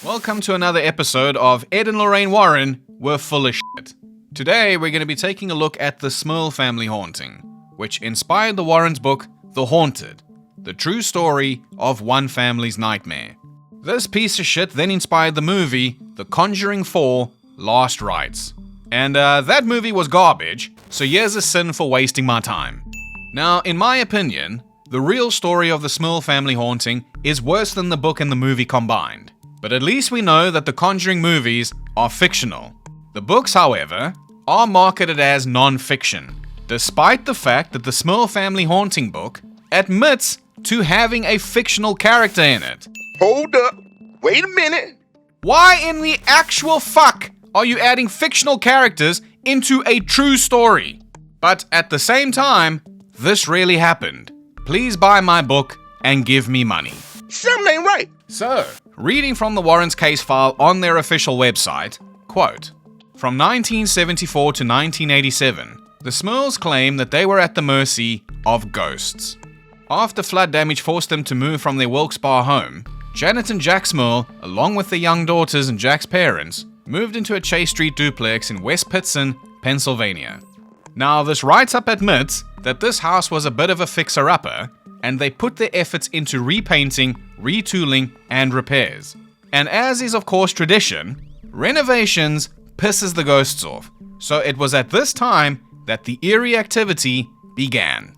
Welcome to another episode of Ed and Lorraine Warren Were Full of Shit. Today we're going to be taking a look at the Smurl Family Haunting, which inspired the Warrens' book, The Haunted, the true story of one family's nightmare. This piece of shit then inspired the movie, The Conjuring 4, Last Rites. And that movie was garbage, so here's a sin for wasting my time. Now, in my opinion, the real story of the Smurl Family Haunting is worse than the book and the movie combined. But at least we know that the Conjuring movies are fictional. The books, however, are marketed as non-fiction, despite the fact that the Smurl Family Haunting book admits to having a fictional character in it. Hold up. Wait a minute. Why in the actual fuck are you adding fictional characters into a true story? But at the same time, this really happened. Please buy my book and give me money. Something ain't right. So, reading from the Warrens' case file on their official website, quote, from 1974 to 1987, the Smurls claim that they were at the mercy of ghosts. After flood damage forced them to move from their Wilkes-Barre home, Janet and Jack Smurl, along with their young daughters and Jack's parents, moved into a Chase Street duplex in West Pittston, Pennsylvania. Now, this write-up admits that this house was a bit of a fixer-upper, and they put their efforts into repainting, retooling, and repairs. And as is of course tradition, renovations pisses the ghosts off, so it was at this time that the eerie activity began.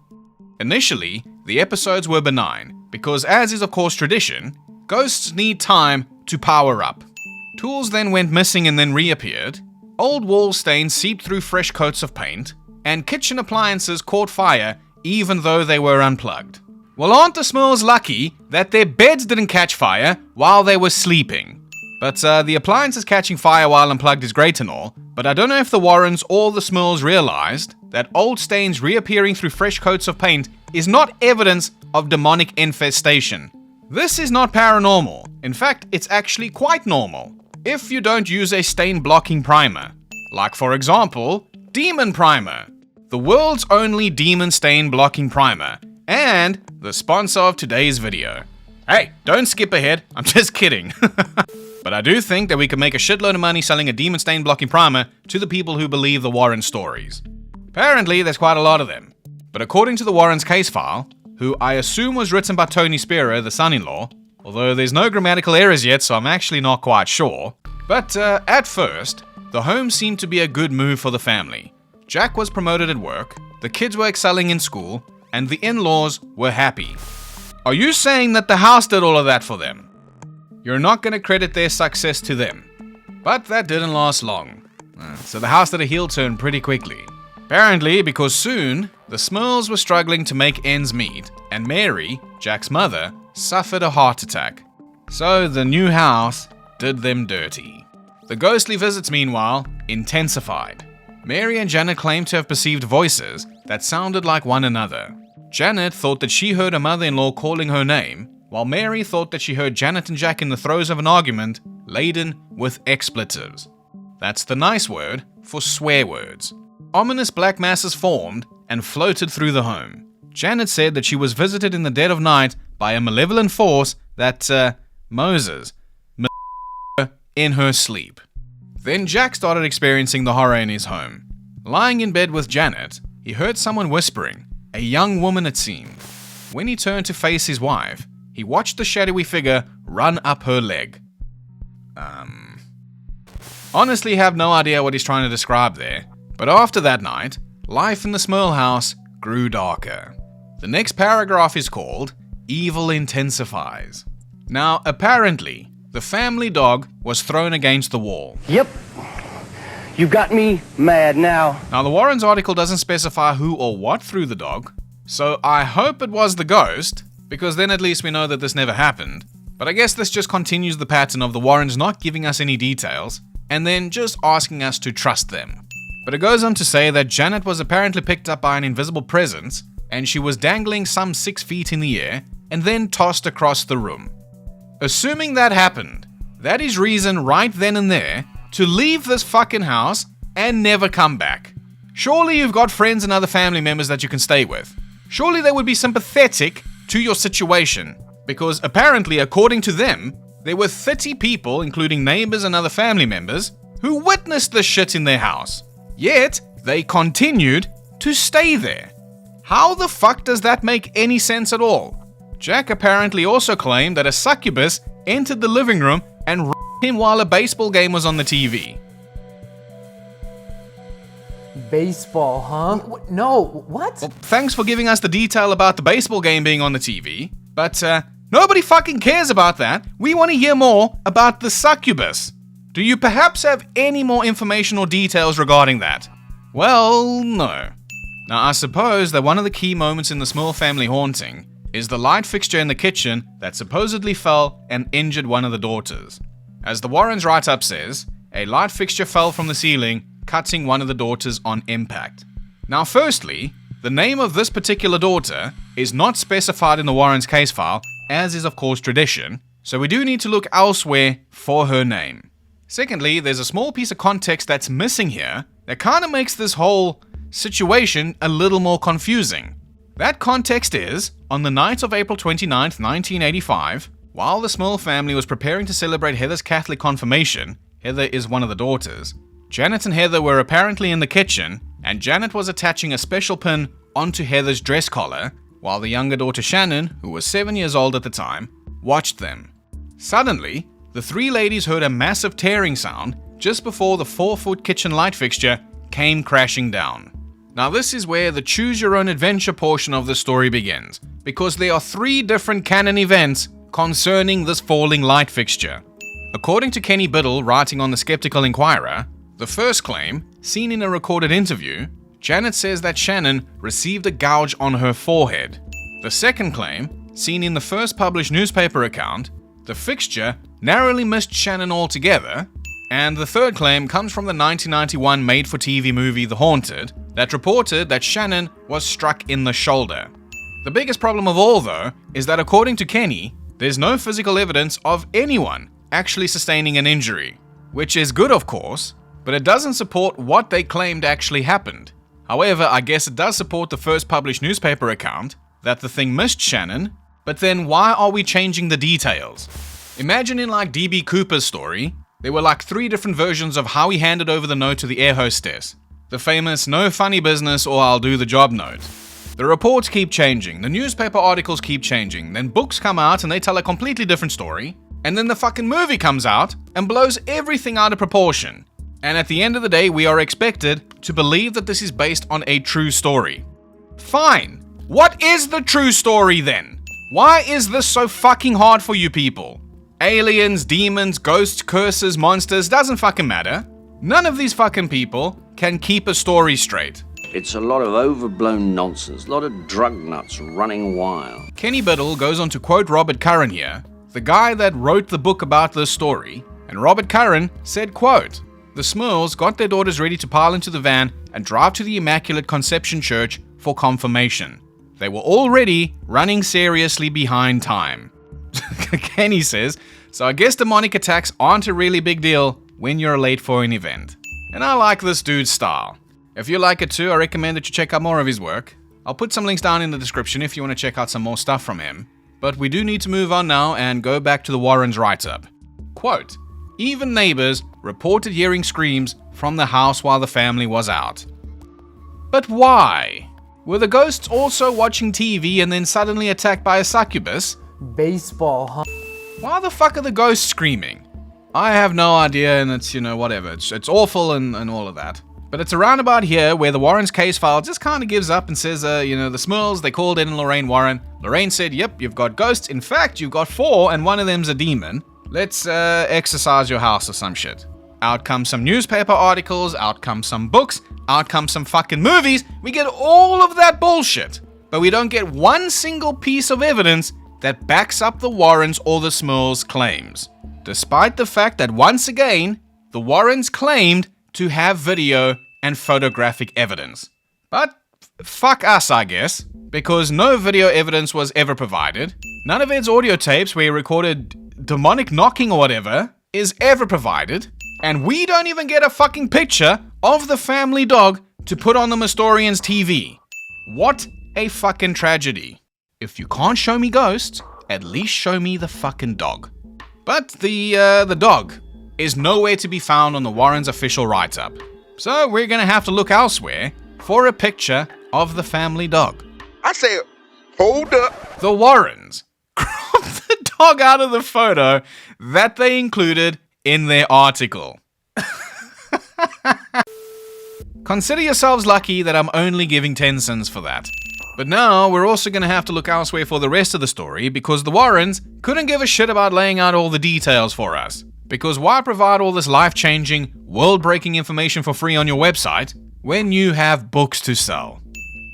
Initially, the episodes were benign, because as is of course tradition, ghosts need time to power up. Tools then went missing and then reappeared, old wall stains seeped through fresh coats of paint, and kitchen appliances caught fire even though they were unplugged. Well, aren't the Smurls lucky that their beds didn't catch fire while they were sleeping? But the appliances catching fire while unplugged is great and all, but I don't know if the Warrens or the Smurls realized that old stains reappearing through fresh coats of paint is not evidence of demonic infestation. This is not paranormal. In fact, it's actually quite normal if you don't use a stain blocking primer. Like for example, Demon Primer, the world's only demon stain blocking primer, and the sponsor of today's video. Hey, don't skip ahead, I'm just kidding. But I do think that we could make a shitload of money selling a demon stain blocking primer to the people who believe the Warren stories. Apparently, there's quite a lot of them. But according to the Warrens' case file, who I assume was written by Tony Spera, the son-in-law, although there's no grammatical errors yet, so I'm actually not quite sure. But at first, the home seemed to be a good move for the family. Jack was promoted at work, the kids were excelling in school, and the in-laws were happy. Are you saying that the house did all of that for them? You're not going to credit their success to them. But that didn't last long. So the house did a heel turn pretty quickly. Apparently, because soon, the Smurls were struggling to make ends meet, and Mary, Jack's mother, suffered a heart attack. So the new house did them dirty. The ghostly visits, meanwhile, intensified. Mary and Janet claimed to have perceived voices that sounded like one another. Janet thought that she heard her mother-in-law calling her name, while Mary thought that she heard Janet and Jack in the throes of an argument laden with expletives. That's the nice word for swear words. Ominous black masses formed and floated through the home. Janet said that she was visited in the dead of night by a malevolent force that, Moses, in her sleep. Then Jack started experiencing the horror in his home. Lying in bed with Janet, he heard someone whispering, a young woman it seemed. When he turned to face his wife, he watched the shadowy figure run up her leg. Honestly have no idea what he's trying to describe there, but after that night, life in the Smurl house grew darker. The next paragraph is called, Evil Intensifies. Now, apparently, the family dog was thrown against the wall. Yep. You got me mad now. Now, the Warrens article doesn't specify who or what threw the dog, so I hope it was the ghost, because then at least we know that this never happened. But I guess this just continues the pattern of the Warrens not giving us any details, and then just asking us to trust them. But it goes on to say that Janet was apparently picked up by an invisible presence, and she was dangling some 6 feet in the air, and then tossed across the room. Assuming that happened, that is reason right then and there to leave this fucking house and never come back. Surely you've got friends and other family members that you can stay with. Surely they would be sympathetic to your situation, because apparently, according to them, there were 30 people, including neighbors and other family members, who witnessed the shit in their house. Yet, they continued to stay there. How the fuck does that make any sense at all? Jack apparently also claimed that a succubus entered the living room and r***ed him while a baseball game was on the TV. Baseball, huh? No, what? Well, thanks for giving us the detail about the baseball game being on the TV, but nobody fucking cares about that. We want to hear more about the succubus. Do you perhaps have any more information or details regarding that? Well, no. Now, I suppose that one of the key moments in the Smurl Family Haunting is the light fixture in the kitchen that supposedly fell and injured one of the daughters. As the Warrens' write-up says, a light fixture fell from the ceiling, cutting one of the daughters on impact. Now, firstly, the name of this particular daughter is not specified in the Warrens' case file, as is of course tradition, so we do need to look elsewhere for her name. Secondly, there's a small piece of context that's missing here that kind of makes this whole situation a little more confusing. That context is, on the night of April 29th, 1985, while the Smurl family was preparing to celebrate Heather's Catholic confirmation, Heather is one of the daughters, Janet and Heather were apparently in the kitchen, and Janet was attaching a special pin onto Heather's dress collar, while the younger daughter Shannon, who was 7 years old at the time, watched them. Suddenly, the three ladies heard a massive tearing sound just before the 4-foot kitchen light fixture came crashing down. Now this is where the choose your own adventure portion of the story begins, because there are 3 different canon events concerning this falling light fixture. According to Kenny Biddle writing on the Skeptical Inquirer, the first claim, seen in a recorded interview, Janet says that Shannon received a gouge on her forehead. The second claim, seen in the first published newspaper account, the fixture narrowly missed Shannon altogether. And the third claim comes from the 1991 made-for-TV movie The Haunted, that reported that Shannon was struck in the shoulder. The biggest problem of all, though, is that according to Kenny, there's no physical evidence of anyone actually sustaining an injury, which is good of course, but it doesn't support what they claimed actually happened. However, I guess it does support the first published newspaper account, that the thing missed Shannon, but then why are we changing the details? Imagine in like D.B. Cooper's story, there were like 3 different versions of how he handed over the note to the air hostess. The famous no funny business or I'll do the job note. The reports keep changing, the newspaper articles keep changing, then books come out and they tell a completely different story, and then the fucking movie comes out and blows everything out of proportion. And at the end of the day, we are expected to believe that this is based on a true story. Fine. What is the true story then? Why is this so fucking hard for you people? Aliens, demons, ghosts, curses, monsters, doesn't fucking matter. None of these fucking people can keep a story straight. It's a lot of overblown nonsense, a lot of drug nuts running wild. Kenny Biddle goes on to quote Robert Curran here, the guy that wrote the book about this story, and Robert Curran said, quote, "The Smurls got their daughters ready to pile into the van and drive to the Immaculate Conception Church for confirmation. They were already running seriously behind time." Kenny says, so I guess demonic attacks aren't a really big deal when you're late for an event. And I like this dude's style. If you like it too, I recommend that you check out more of his work. I'll put some links down in the description if you want to check out some more stuff from him. But we do need to move on now and go back to the Warrens' write-up. Quote, "Even neighbors reported hearing screams from the house while the family was out." But why? Were the ghosts also watching TV and then suddenly attacked by a succubus? Baseball, huh? Why the fuck are the ghosts screaming? I have no idea, and it's, whatever. It's awful and all of that. But it's around about here where the Warrens' case file just kind of gives up and says, the Smurls, they called in Lorraine Warren. Lorraine said, yep, you've got ghosts. In fact, you've got 4, and one of them's a demon. Let's exorcise your house or some shit. Out come some newspaper articles, out come some books, out come some fucking movies. We get all of that bullshit. But we don't get one single piece of evidence that backs up the Warrens or the Smurls' claims. Despite the fact that once again, the Warrens claimed to have video and photographic evidence. But fuck us, I guess, because no video evidence was ever provided. None of Ed's audio tapes where he recorded demonic knocking or whatever is ever provided. And we don't even get a fucking picture of the family dog to put on the Mystorian's TV. What a fucking tragedy. If you can't show me ghosts, at least show me the fucking dog. But the dog is nowhere to be found on the Warrens' official write-up. So we're gonna have to look elsewhere for a picture of the family dog. I said, hold up. The Warrens cropped the dog out of the photo that they included in their article. Consider yourselves lucky that I'm only giving 10 cents for that. But now we're also going to have to look elsewhere for the rest of the story because the Warrens couldn't give a shit about laying out all the details for us. Because why provide all this life-changing, world-breaking information for free on your website when you have books to sell?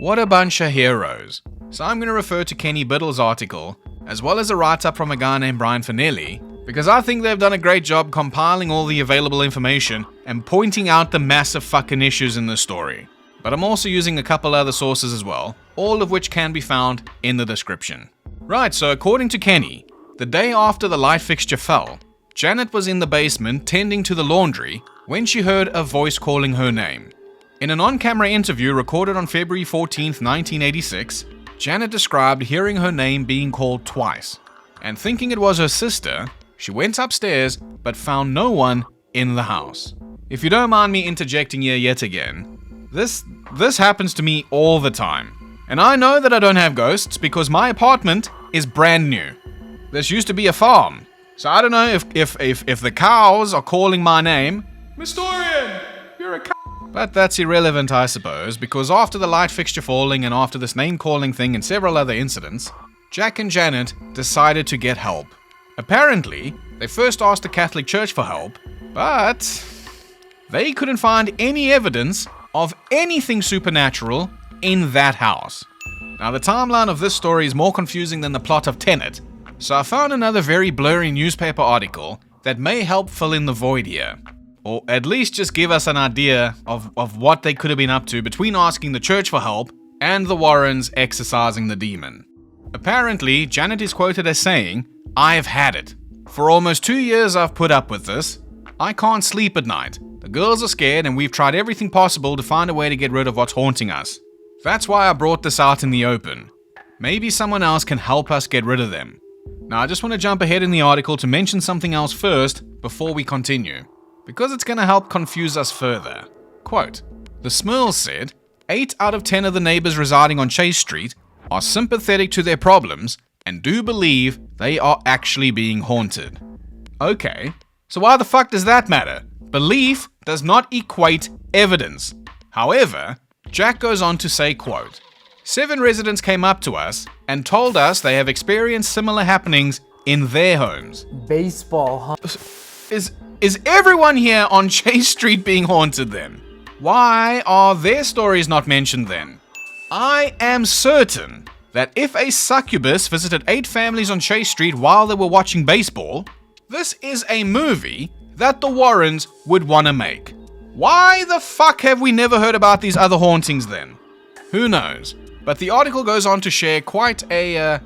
What a bunch of heroes. So I'm going to refer to Kenny Biddle's article, as well as a write-up from a guy named Brian Fanelli, because I think they've done a great job compiling all the available information and pointing out the massive fucking issues in this story. But I'm also using a couple other sources as well, all of which can be found in the description. Right, so according to Kenny, the day after the light fixture fell, Janet was in the basement tending to the laundry when she heard a voice calling her name. In an on-camera interview recorded on February 14th, 1986, Janet described hearing her name being called twice, and thinking it was her sister, she went upstairs but found no one in the house. If you don't mind me interjecting here yet again, this happens to me all the time. And I know that I don't have ghosts because my apartment is brand new. This used to be a farm. So I don't know if the cows are calling my name, Mystorian, you're a cow. But that's irrelevant, I suppose, because after the light fixture falling and after this name-calling thing and several other incidents, Jack and Janet decided to get help. Apparently, they first asked the Catholic Church for help, but they couldn't find any evidence of anything supernatural in that house. Now, the timeline of this story is more confusing than the plot of Tenet, so I found another very blurry newspaper article that may help fill in the void here. Or at least just give us an idea of what they could have been up to between asking the church for help and the Warrens exorcising the demon. Apparently, Janet is quoted as saying, "I've had it. For almost 2 years I've put up with this. I can't sleep at night. The girls are scared and we've tried everything possible to find a way to get rid of what's haunting us. That's why I brought this out in the open. Maybe someone else can help us get rid of them." Now I just want to jump ahead in the article to mention something else first before we continue, because it's going to help confuse us further. Quote, "The Smurls said 8 out of 10 of the neighbors residing on Chase Street are sympathetic to their problems and do believe they are actually being haunted." Okay, so why the fuck does that matter? Belief does not equate evidence. However, Jack goes on to say, quote, 7 residents came up to us and told us they have experienced similar happenings in their homes. Baseball, huh? Is everyone here on Chase Street being haunted then? Why are their stories not mentioned then? I am certain that if a succubus visited 8 families on Chase Street while they were watching baseball, this is a movie that the Warrens would want to make. Why the fuck have we never heard about these other hauntings then? Who knows? But the article goes on to share quite a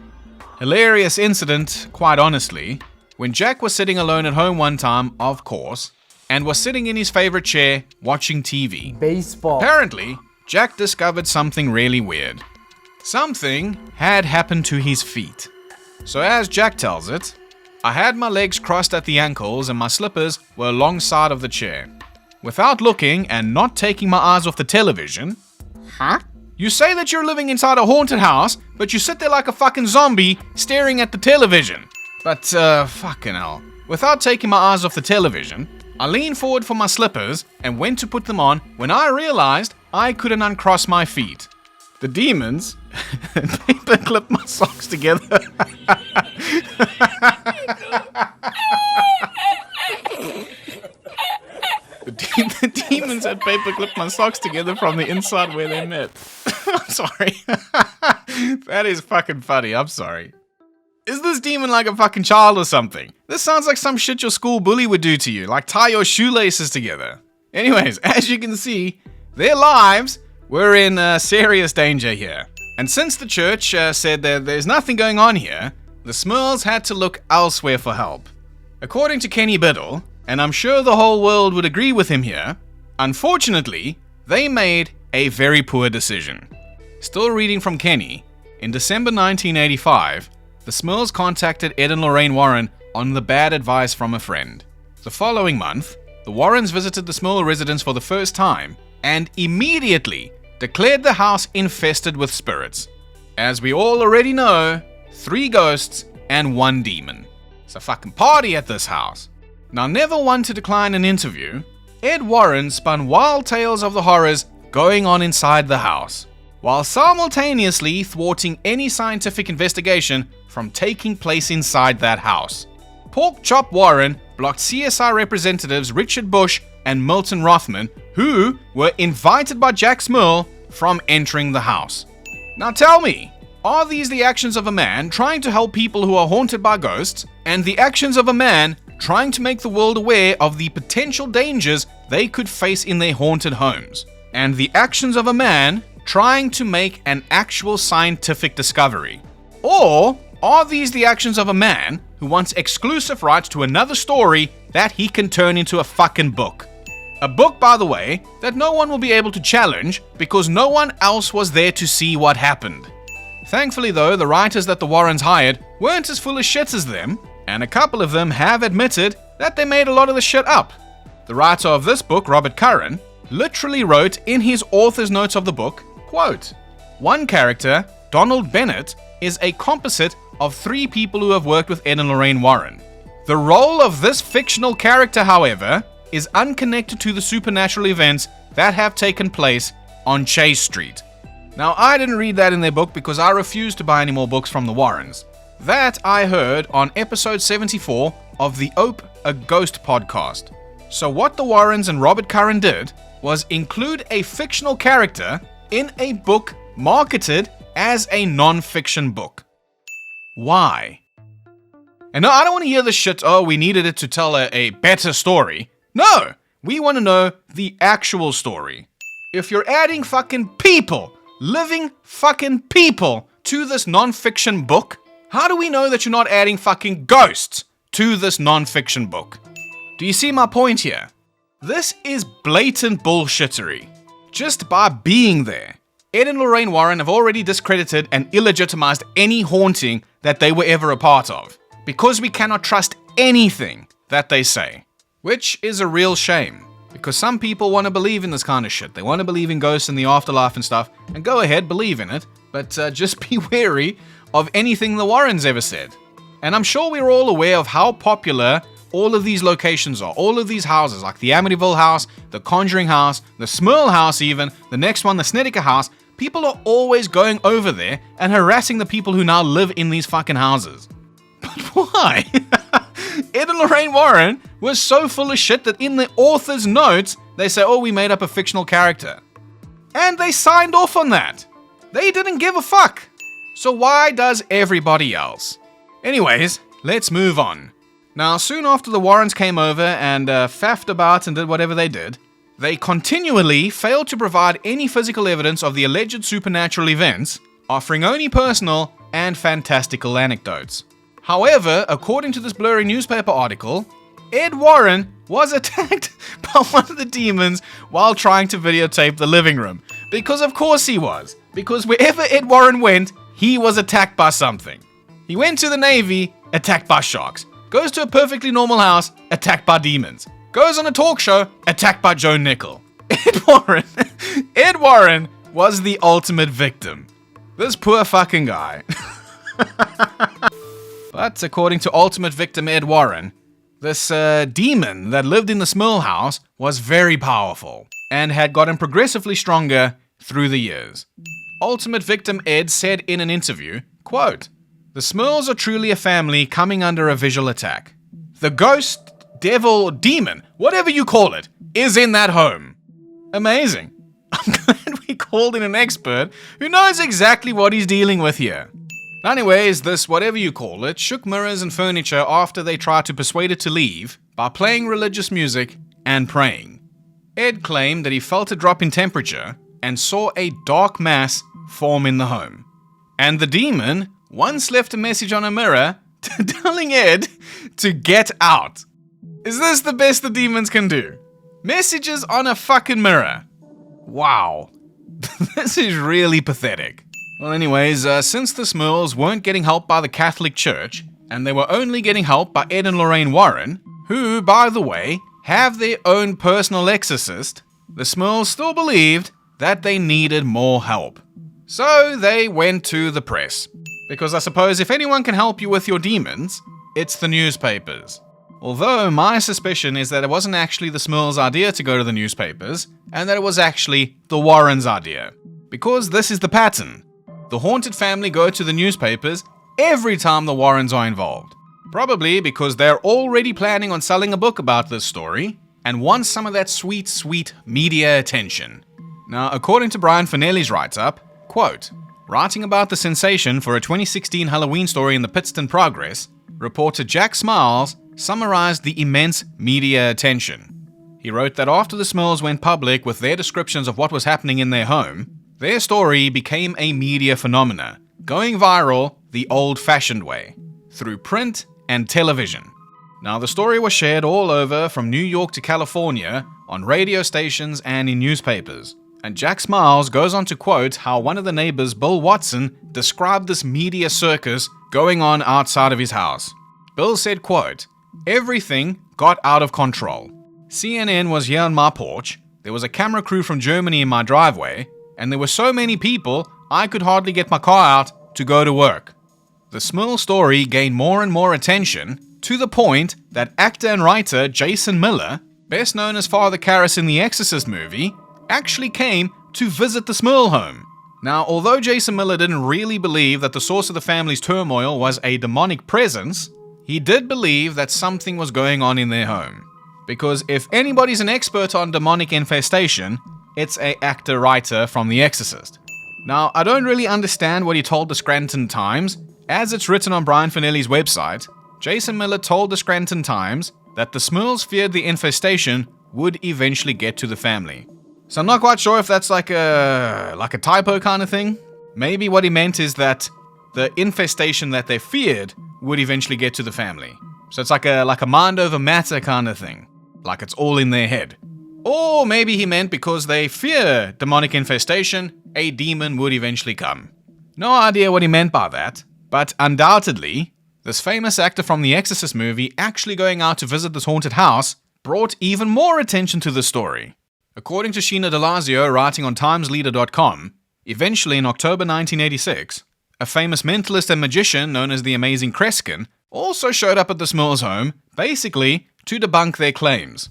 hilarious incident, quite honestly, when Jack was sitting alone at home one time, of course, and was sitting in his favorite chair watching TV. Baseball. Apparently, Jack discovered something really weird. Something had happened to his feet. So as Jack tells it, "I had my legs crossed at the ankles and my slippers were alongside of the chair. Without looking and not taking my eyes off the television..." Huh? "You say that you're living inside a haunted house, but you sit there like a fucking zombie staring at the television." But, fucking hell. "Without taking my eyes off the television, I leaned forward for my slippers and went to put them on when I realized I couldn't uncross my feet. The demons paperclipped my socks together." The demons had paperclipped my socks together from the inside where they met. I'm sorry. That is fucking funny. I'm sorry. Is this demon like a fucking child or something? This sounds like some shit your school bully would do to you, like tie your shoelaces together. Anyways, as you can see, their lives were in serious danger here. And since the church said that there's nothing going on here, the Smurls had to look elsewhere for help. According to Kenny Biddle, and I'm sure the whole world would agree with him here, unfortunately, they made a very poor decision. Still reading from Kenny, in December 1985, the Smurls contacted Ed and Lorraine Warren on the bad advice from a friend. The following month, the Warrens visited the Smurl residence for the first time and immediately declared the house infested with spirits. As we all already know, 3 ghosts and 1 demon. It's a fucking party at this house. Now, never one to decline an interview, Ed Warren spun wild tales of the horrors going on inside the house, while simultaneously thwarting any scientific investigation from taking place inside that house. Pork Chop Warren blocked CSI representatives Richard Bush and Milton Rothman, who were invited by Jack Smurl, from entering the house. Now tell me, are these the actions of a man trying to help people who are haunted by ghosts, and the actions of a man trying to make the world aware of the potential dangers they could face in their haunted homes, and the actions of a man trying to make an actual scientific discovery? Or are these the actions of a man who wants exclusive rights to another story that he can turn into a fucking book? A book, by the way, that no one will be able to challenge because no one else was there to see what happened. Thankfully though, the writers that the Warrens hired weren't as full of shit as them, and a couple of them have admitted that they made a lot of the shit up. The writer of this book, Robert Curran, literally wrote in his author's notes of the book, quote, "One character, Donald Bennett, is a composite of 3 people who have worked with Ed and Lorraine Warren. The role of this fictional character, however, is unconnected to the supernatural events that have taken place on Chase Street." Now, I didn't read that in their book because I refused to buy any more books from the Warrens. That I heard on episode 74 of the Ope a Ghost podcast. So what the Warrens and Robert Curran did was include a fictional character in a book marketed as a non-fiction book. Why? And no, I don't want to hear the shit, oh, we needed it to tell a better story. No, we want to know the actual story. If you're adding fucking people, living fucking people, to this non-fiction book, how do we know that you're not adding fucking ghosts to this non-fiction book? Do you see my point here? This is blatant bullshittery. Just by being there, Ed and Lorraine Warren have already discredited and illegitimized any haunting that they were ever a part of, because we cannot trust anything that they say. Which is a real shame, because some people want to believe in this kind of shit. They want to believe in ghosts and the afterlife and stuff, and go ahead, believe in it, but just be wary of anything the Warrens ever said. And I'm sure we're all aware of how popular all of these locations are, all of these houses, like the Amityville house, the Conjuring house, the Smurl house even, the next one, the Snedeker house. People are always going over there and harassing the people who now live in these fucking houses. But why? Ed and Lorraine Warren was so full of shit that in the author's notes, they say, oh, we made up a fictional character. And they signed off on that. They didn't give a fuck. So why does everybody else? Anyways, let's move on. Now, soon after the Warrens came over and faffed about and did whatever they did, they continually failed to provide any physical evidence of the alleged supernatural events, offering only personal and fantastical anecdotes. However, according to this blurry newspaper article, Ed Warren was attacked by one of the demons while trying to videotape the living room. Because of course he was. Because wherever Ed Warren went, he was attacked by something. He went to the Navy, attacked by sharks. Goes to a perfectly normal house, attacked by demons. Goes on a talk show, attacked by Joe Nickell. Ed Warren was the ultimate victim. This poor fucking guy. But according to ultimate victim Ed Warren, this demon that lived in the Smurl house was very powerful and had gotten progressively stronger through the years. Ultimate victim Ed said in an interview, quote, "The Smurls are truly a family coming under a visual attack. The ghost, devil, demon, whatever you call it, is in that home." Amazing. I'm glad we called in an expert who knows exactly what he's dealing with here. Anyways, this whatever you call it shook mirrors and furniture after they tried to persuade it to leave by playing religious music and praying. Ed claimed that he felt a drop in temperature and saw a dark mass form in the home. And the demon once left a message on a mirror telling Ed to get out. Is this the best the demons can do? Messages on a fucking mirror. Wow. This is really pathetic. Well, anyways, since the Smurls weren't getting help by the Catholic Church, and they were only getting help by Ed and Lorraine Warren, who, by the way, have their own personal exorcist, the Smurls still believed that they needed more help. So they went to the press. Because I suppose if anyone can help you with your demons, it's the newspapers. Although my suspicion is that it wasn't actually the Smurls' idea to go to the newspapers, and that it was actually the Warrens' idea. Because this is the pattern. The haunted family go to the newspapers every time the Warrens are involved. Probably because they're already planning on selling a book about this story, and want some of that sweet, sweet media attention. Now, according to Brian Fanelli's write-up, quote, writing about the sensation for a 2016 Halloween story in the Pittston Progress, reporter Jack Smiles summarized the immense media attention. He wrote that after the Smurls went public with their descriptions of what was happening in their home, their story became a media phenomena, going viral the old-fashioned way, through print and television. Now, the story was shared all over from New York to California on radio stations and in newspapers. And Jack Smiles goes on to quote how one of the neighbors, Bill Watson, described this media circus going on outside of his house. Bill said, quote, everything got out of control. CNN was here on my porch, there was a camera crew from Germany in my driveway, and there were so many people I could hardly get my car out to go to work. The Smurl story gained more and more attention, to the point that actor and writer Jason Miller, best known as Father Karras in the Exorcist movie, actually came to visit the Smurl home. Now, although Jason Miller didn't really believe that the source of the family's turmoil was a demonic presence, he did believe that something was going on in their home. Because if anybody's an expert on demonic infestation, it's an actor-writer from The Exorcist. Now, I don't really understand what he told the Scranton Times. As it's written on Brian Fanelli's website, Jason Miller told the Scranton Times that the Smurls feared the infestation would eventually get to the family. So I'm not quite sure if that's like a typo kind of thing. Maybe what he meant is that the infestation that they feared would eventually get to the family. So it's like a mind over matter kind of thing. Like it's all in their head. Or maybe he meant because they fear demonic infestation, a demon would eventually come. No idea what he meant by that, but undoubtedly, this famous actor from the Exorcist movie actually going out to visit this haunted house brought even more attention to the story. According to Sheena DeLazio writing on TimesLeader.com, eventually in October 1986, a famous mentalist and magician known as the Amazing Kreskin also showed up at the Smurls' home, basically to debunk their claims.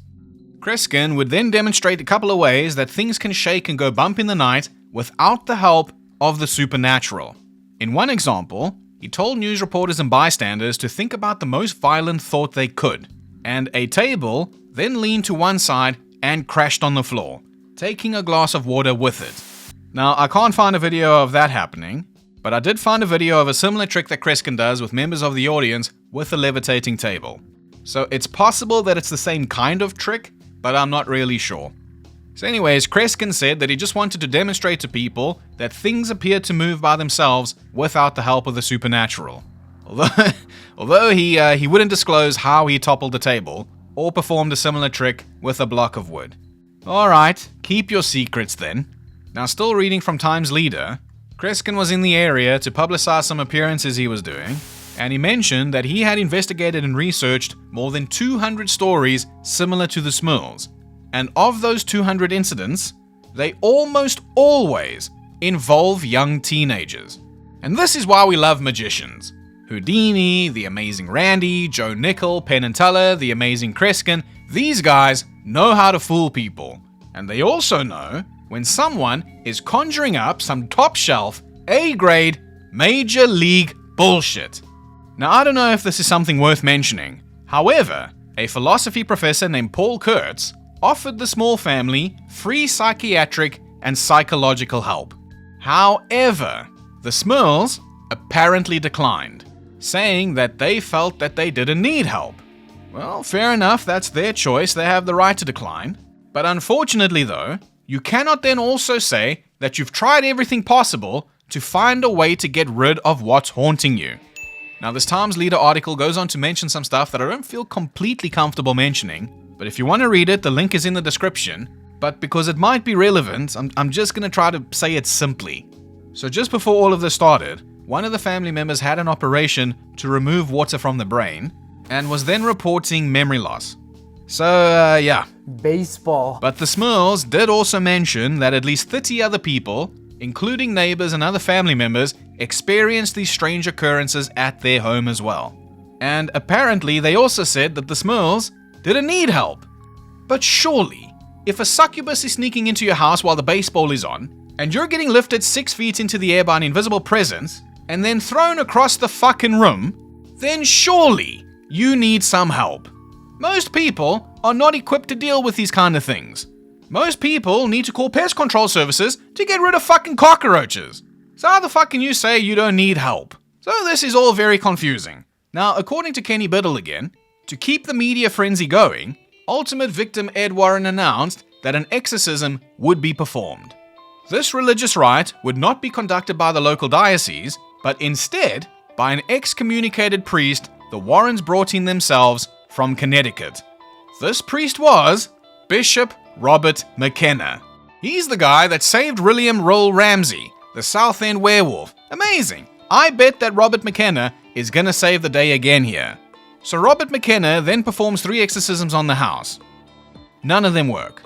Kreskin would then demonstrate a couple of ways that things can shake and go bump in the night without the help of the supernatural. In one example, he told news reporters and bystanders to think about the most violent thought they could, and a table then leaned to one side and crashed on the floor, taking a glass of water with it. Now, I can't find a video of that happening, but I did find a video of a similar trick that Kreskin does with members of the audience with a levitating table. So it's possible that it's the same kind of trick, but I'm not really sure. So anyways, Kreskin said that he just wanted to demonstrate to people that things appeared to move by themselves without the help of the supernatural. Although he wouldn't disclose how he toppled the table, or performed a similar trick with a block of wood. Alright, keep your secrets then. Now, still reading from Times Leader, Kreskin was in the area to publicize some appearances he was doing, and he mentioned that he had investigated and researched more than 200 stories similar to the Smurls, and of those 200 incidents, they almost always involve young teenagers. And this is why we love magicians. Houdini, the Amazing Randy, Joe Nickell, Penn and Teller, the Amazing Kreskin, these guys know how to fool people. And they also know when someone is conjuring up some top shelf, A-grade, major league bullshit. Now, I don't know if this is something worth mentioning. However, a philosophy professor named Paul Kurtz offered the Smurl family free psychiatric and psychological help. However, the Smurls apparently declined, saying that they felt that they didn't need help. Well, fair enough, that's their choice, they have the right to decline. But unfortunately though, you cannot then also say that you've tried everything possible to find a way to get rid of what's haunting you. Now, this Times Leader article goes on to mention some stuff that I don't feel completely comfortable mentioning, but if you want to read it, the link is in the description. But because it might be relevant, I'm just going to try to say it simply. So just before all of this started, one of the family members had an operation to remove water from the brain and was then reporting memory loss. So, yeah. Baseball. But the Smurls did also mention that at least 30 other people, including neighbors and other family members, experienced these strange occurrences at their home as well. And apparently they also said that the Smurls didn't need help. But surely, if a succubus is sneaking into your house while the baseball is on, and you're getting lifted 6 feet into the air by an invisible presence, and then thrown across the fucking room, then surely you need some help. Most people are not equipped to deal with these kind of things. Most people need to call pest control services to get rid of fucking cockroaches. So how the fuck can you say you don't need help? So this is all very confusing. Now, according to Kenny Biddle again, to keep the media frenzy going, ultimate victim Ed Warren announced that an exorcism would be performed. This religious rite would not be conducted by the local diocese, but instead by an excommunicated priest the Warrens brought in themselves from Connecticut. This priest was Bishop Robert McKenna. He's the guy that saved William Roll Ramsey, the South End werewolf. Amazing. I bet that Robert McKenna is gonna save the day again here. So Robert McKenna then performs 3 exorcisms on the house. None of them work.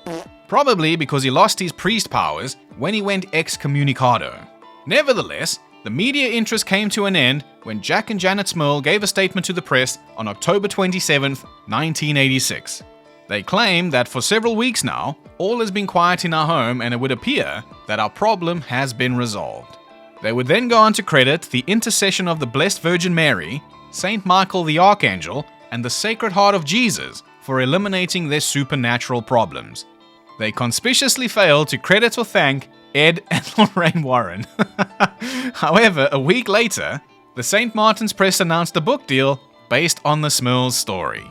Probably because he lost his priest powers when he went excommunicado. Nevertheless, the media interest came to an end when Jack and Janet Smurl gave a statement to the press on October 27, 1986. They claim that for several weeks now, all has been quiet in our home and it would appear that our problem has been resolved. They would then go on to credit the intercession of the Blessed Virgin Mary, Saint Michael the Archangel, and the Sacred Heart of Jesus for eliminating their supernatural problems. They conspicuously failed to credit or thank Ed and Lorraine Warren. However, a week later, the St. Martin's Press announced a book deal based on the Smurls story.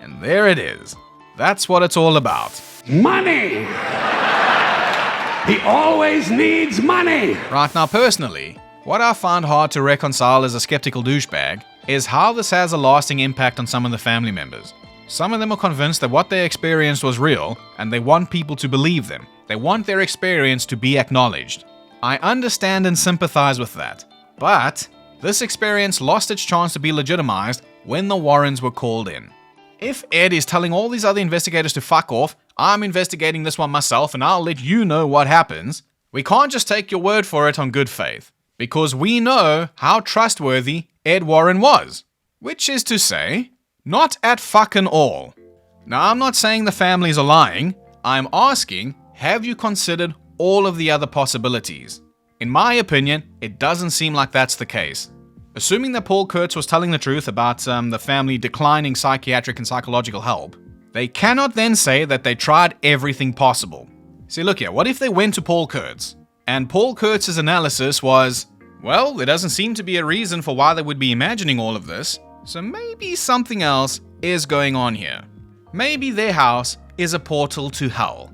And there it is. That's what it's all about. Money! He always needs money! Right now, personally, what I find hard to reconcile as a skeptical douchebag is how this has a lasting impact on some of the family members. Some of them are convinced that what they experienced was real, and they want people to believe them. They want their experience to be acknowledged. I understand and sympathize with that. But this experience lost its chance to be legitimized when the Warrens were called in. If Ed is telling all these other investigators to fuck off, I'm investigating this one myself and I'll let you know what happens, we can't just take your word for it on good faith. Because we know how trustworthy Ed Warren was. Which is to say, not at fucking all. Now, I'm not saying the families are lying. I'm asking, have you considered all of the other possibilities? In my opinion, it doesn't seem like that's the case. Assuming that Paul Kurtz was telling the truth about the family declining psychiatric and psychological help, they cannot then say that they tried everything possible. See, look here, what if they went to Paul Kurtz? And Paul Kurtz's analysis was, well, there doesn't seem to be a reason for why they would be imagining all of this, so maybe something else is going on here. Maybe their house is a portal to hell.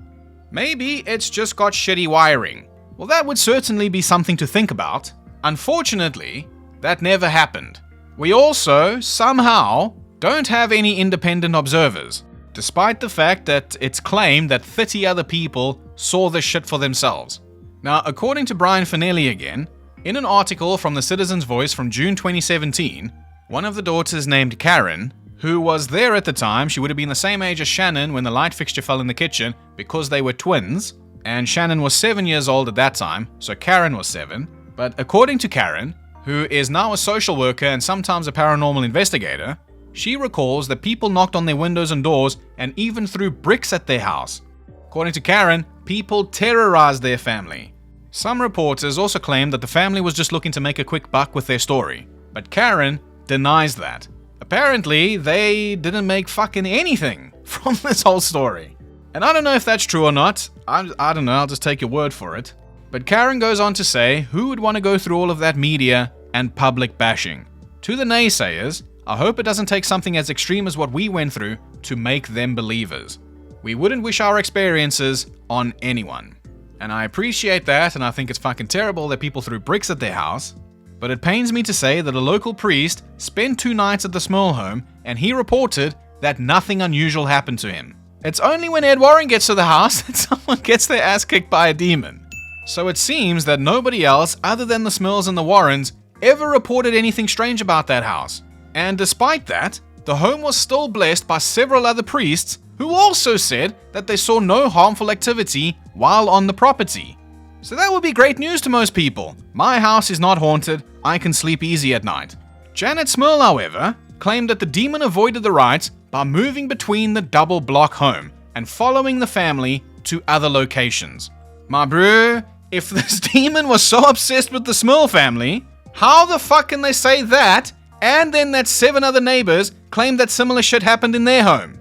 Maybe it's just got shitty wiring. Well, that would certainly be something to think about. Unfortunately, that never happened. We also, somehow, don't have any independent observers, despite the fact that it's claimed that 30 other people saw this shit for themselves. Now, according to Brian Fanelli again, in an article from the Citizen's Voice from June 2017, one of the daughters named Karen, who was there at the time, she would have been the same age as Shannon when the light fixture fell in the kitchen because they were twins, and Shannon was 7 years old at that time, so Karen was 7. But according to Karen, who is now a social worker and sometimes a paranormal investigator, she recalls that people knocked on their windows and doors and even threw bricks at their house. According to Karen, people terrorized their family. Some reporters also claimed that the family was just looking to make a quick buck with their story, but Karen denies that. Apparently, they didn't make fucking anything from this whole story. And I don't know if that's true or not. I don't know, I'll just take your word for it. But Karen goes on to say, who would want to go through all of that media and public bashing? To the naysayers, I hope it doesn't take something as extreme as what we went through to make them believers. We wouldn't wish our experiences on anyone. And I appreciate that, and I think it's fucking terrible that people threw bricks at their house. But it pains me to say that a local priest spent 2 nights at the Smurl home, and he reported that nothing unusual happened to him. It's only when Ed Warren gets to the house that someone gets their ass kicked by a demon. So it seems that nobody else other than the Smurls and the Warrens ever reported anything strange about that house. And despite that, the home was still blessed by several other priests who also said that they saw no harmful activity while on the property. So that would be great news to most people. My house is not haunted, I can sleep easy at night. Janet Smurl, however, claimed that the demon avoided the rites by moving between the double block home and following the family to other locations. My bro, if this demon was so obsessed with the Smurl family, how the fuck can they say that and then that 7 other neighbors claimed that similar shit happened in their home?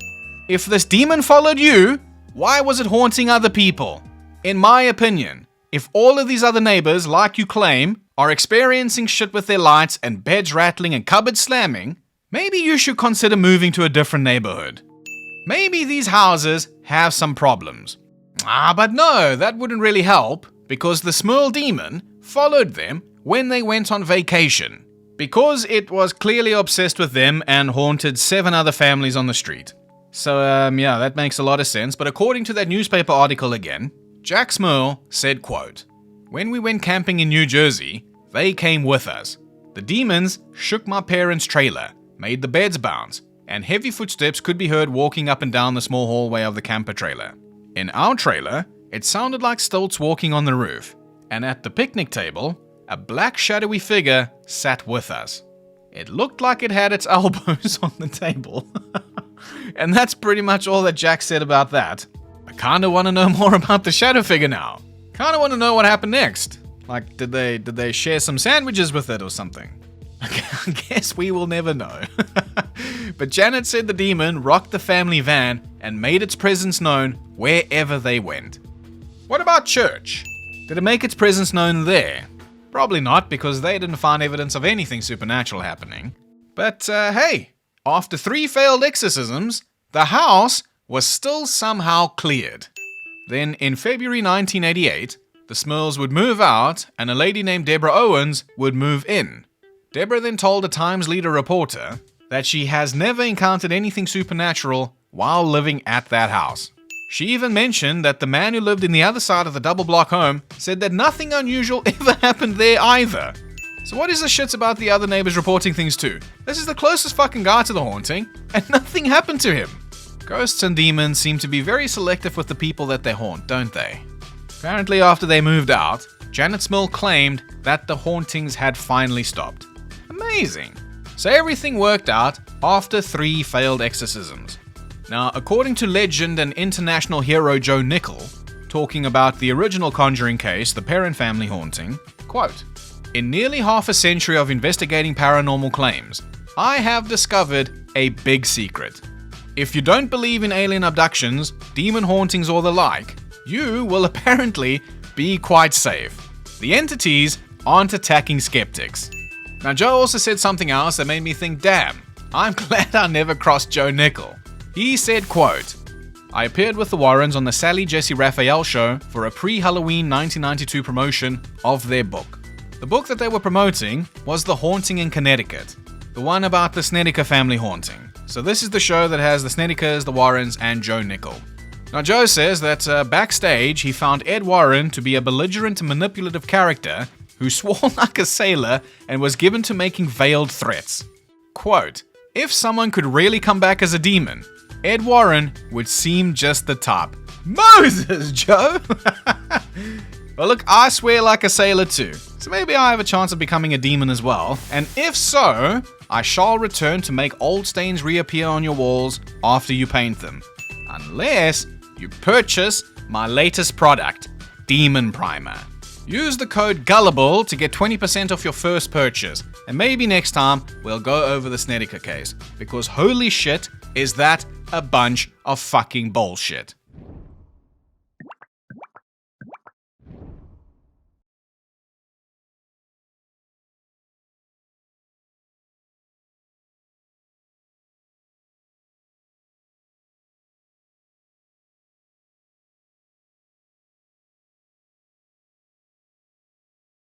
If this demon followed you, why was it haunting other people? In my opinion, if all of these other neighbors, like you claim, are experiencing shit with their lights and beds rattling and cupboards slamming, maybe you should consider moving to a different neighborhood. Maybe these houses have some problems. But no, that wouldn't really help, because the Smurl demon followed them when they went on vacation, because it was clearly obsessed with them and haunted 7 other families on the street. So yeah, that makes a lot of sense, but according to that newspaper article again, Jack Smurl said, quote, "When we went camping in New Jersey, they came with us. The demons shook my parents' trailer, made the beds bounce, and heavy footsteps could be heard walking up and down the small hallway of the camper trailer. In our trailer, it sounded like stilts walking on the roof, and at the picnic table, a black shadowy figure sat with us. It looked like it had its elbows on the table." And that's pretty much all that Jack said about that. I kinda wanna know more about the shadow figure now. Kinda wanna know what happened next. Like, did they share some sandwiches with it or something? I guess we will never know. But Janet said the demon rocked the family van and made its presence known wherever they went. What about church? Did it make its presence known there? Probably not, because they didn't find evidence of anything supernatural happening. But hey, after 3 failed exorcisms, the house was still somehow cleared. Then in February 1988, the Smurls would move out and a lady named Deborah Owens would move in. Deborah then told a Times Leader reporter that she has never encountered anything supernatural while living at that house. She even mentioned that the man who lived in the other side of the double block home said that nothing unusual ever happened there either. So what is the shits about the other neighbors reporting things too? This is the closest fucking guy to the haunting, and nothing happened to him. Ghosts and demons seem to be very selective with the people that they haunt, don't they? Apparently after they moved out, Janet Smurl claimed that the hauntings had finally stopped. Amazing. So everything worked out after 3 failed exorcisms. Now, according to legend and international hero Joe Nickell, talking about the original Conjuring case, the Perron family haunting, quote, "In nearly half a century of investigating paranormal claims, I have discovered a big secret. If you don't believe in alien abductions, demon hauntings or the like, you will apparently be quite safe. The entities aren't attacking skeptics." Now, Joe also said something else that made me think, damn, I'm glad I never crossed Joe Nickell. He said, quote, "I appeared with the Warrens on the Sally Jesse Raphael show for a pre-Halloween 1992 promotion of their book. The book that they were promoting was The Haunting in Connecticut, the one about the Snedeker family haunting. So this is the show that has the Snedekers, the Warrens, and Joe Nickell. Now, Joe says that backstage he found Ed Warren to be a belligerent and manipulative character who swore like a sailor and was given to making veiled threats. Quote, "If someone could really come back as a demon, Ed Warren would seem just the top." Moses, Joe! Well, look, I swear like a sailor too, so maybe I have a chance of becoming a demon as well, and if so, I shall return to make old stains reappear on your walls after you paint them. Unless you purchase my latest product, Demon Primer. Use the code GULLIBLE to get 20% off your first purchase, and maybe next time we'll go over the Snedeker case, because holy shit, is that a bunch of fucking bullshit.